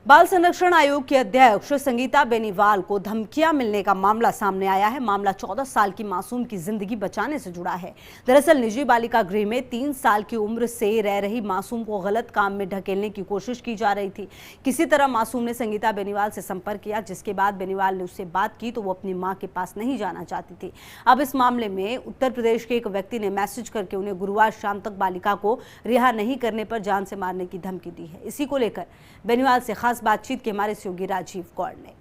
बाल संरक्षण आयोग की अध्यक्ष संगीता बेनीवाल को धमकियां मिलने का मामला सामने आया है। मामला 14 साल की मासूम की जिंदगी बचाने से जुड़ा है। दरअसल निजी बालिका गृह में 3 साल की उम्र से रह रही मासूम को गलत काम में ढकेलने की कोशिश की जा रही थी। किसी तरह मासूम ने संगीता बेनीवाल से संपर्क किया, जिसके बाद बेनीवाल ने उससे बात की तो वो अपनी मां के पास नहीं जाना चाहती थी। अब इस मामले में उत्तर प्रदेश के एक व्यक्ति ने मैसेज करके उन्हें गुरुवार शाम तक बालिका को रिहा नहीं करने पर जान से मारने की धमकी दी है। इसी को लेकर बेनीवाल से खास बातचीत के हमारे सहयोगी राजीव कौर ने।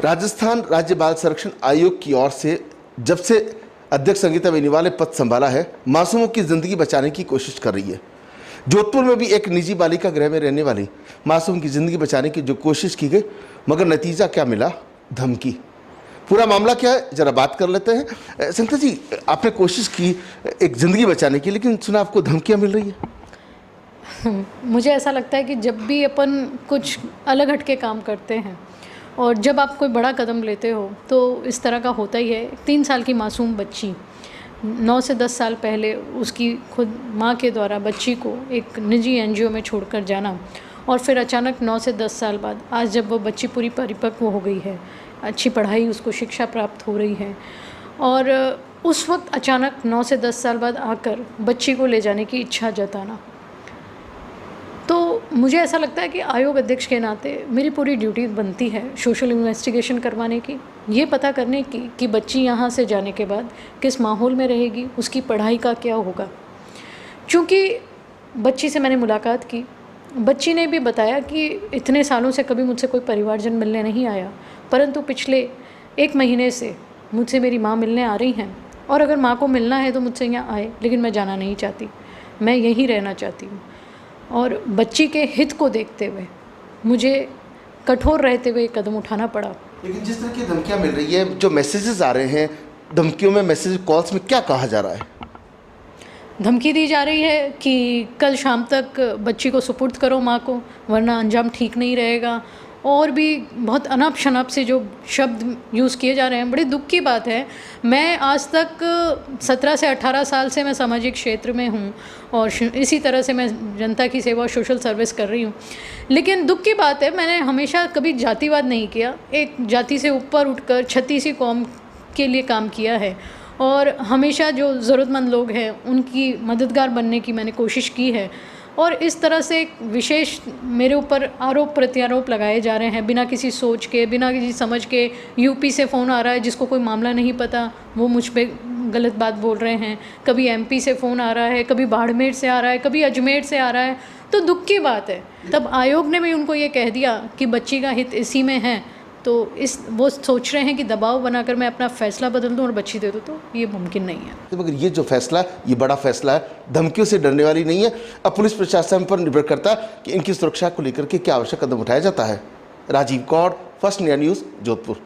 राजस्थान राज्य बाल संरक्षण आयोग की ओर से जब से अध्यक्ष संगीता बेनीवाल ने पद संभाला है, मासूमों की जिंदगी बचाने की कोशिश कर रही है। जोधपुर में भी एक निजी बालिका गृह में रहने वाली मासूम की जिंदगी बचाने की जो कोशिश की गई, मगर नतीजा क्या मिला? धमकी। पूरा मामला क्या है, जरा बात कर लेते हैं। संगीता जी, आपने कोशिश की एक जिंदगी बचाने की, लेकिन सुना आपको धमकियां मिल रही है। मुझे ऐसा लगता है कि जब भी अपन कुछ अलग हटके काम करते हैं और जब आप कोई बड़ा कदम लेते हो तो इस तरह का होता ही है। 3 साल की मासूम बच्ची 9 से 10 साल पहले उसकी खुद माँ के द्वारा बच्ची को एक निजी एनजीओ में छोड़कर जाना, और फिर अचानक 9 से 10 साल बाद आज जब वो बच्ची पूरी परिपक्व हो गई है, अच्छी पढ़ाई उसको शिक्षा प्राप्त हो रही है, और उस वक्त अचानक 9 से 10 साल बाद आकर बच्ची को ले जाने की इच्छा जताना, तो मुझे ऐसा लगता है कि आयोग अध्यक्ष के नाते मेरी पूरी ड्यूटी बनती है सोशल इन्वेस्टिगेशन करवाने की, ये पता करने की कि बच्ची यहाँ से जाने के बाद किस माहौल में रहेगी, उसकी पढ़ाई का क्या होगा। चूँकि बच्ची से मैंने मुलाकात की, बच्ची ने भी बताया कि इतने सालों से कभी मुझसे कोई परिवारजन मिलने नहीं आया, परंतु पिछले 1 महीने से मुझसे मेरी माँ मिलने आ रही हैं, और अगर माँ को मिलना है तो मुझसे यहाँ आए, लेकिन मैं जाना नहीं चाहती, मैं यहीं रहना चाहती हूँ। और बच्ची के हित को देखते हुए मुझे कठोर रहते हुए कदम उठाना पड़ा। लेकिन जिस तरह की धमकियां मिल रही है, जो मैसेजेस आ रहे हैं, धमकियों में, मैसेज कॉल्स में क्या कहा जा रहा है? धमकी दी जा रही है कि कल शाम तक बच्ची को सुपुर्द करो माँ को, वरना अंजाम ठीक नहीं रहेगा, और भी बहुत अनाप शनाप से जो शब्द यूज़ किए जा रहे हैं। बड़ी दुख की बात है, मैं आज तक 17 से 18 साल से मैं सामाजिक क्षेत्र में हूँ और इसी तरह से मैं जनता की सेवा और सोशल सर्विस कर रही हूँ, लेकिन दुख की बात है मैंने हमेशा कभी जातिवाद नहीं किया। एक जाति से ऊपर उठकर छत्तीसी कौम के लिए काम किया है, और हमेशा जो ज़रूरतमंद लोग हैं उनकी मददगार बनने की मैंने कोशिश की है। और इस तरह से एक विशेष मेरे ऊपर आरोप प्रत्यारोप लगाए जा रहे हैं बिना किसी सोच के, बिना किसी समझ के। यूपी से फ़ोन आ रहा है, जिसको कोई मामला नहीं पता, वो मुझ पे गलत बात बोल रहे हैं। कभी एमपी से फ़ोन आ रहा है, कभी बाड़मेर से आ रहा है, कभी अजमेर से आ रहा है, तो दुख की बात है। तब आयोग ने भी उनको ये कह दिया कि बच्ची का हित इसी में है, तो वो सोच रहे हैं कि दबाव बनाकर मैं अपना फैसला बदल दूं और बच्ची दे दूं, तो ये मुमकिन नहीं है। तो मगर ये जो फैसला, ये बड़ा फैसला है, धमकियों से डरने वाली नहीं है। अब पुलिस प्रशासन पर निर्भर करता है कि इनकी सुरक्षा को लेकर के क्या आवश्यक कदम उठाया जाता है। Rajeev Kaur, first India news, Jodhpur.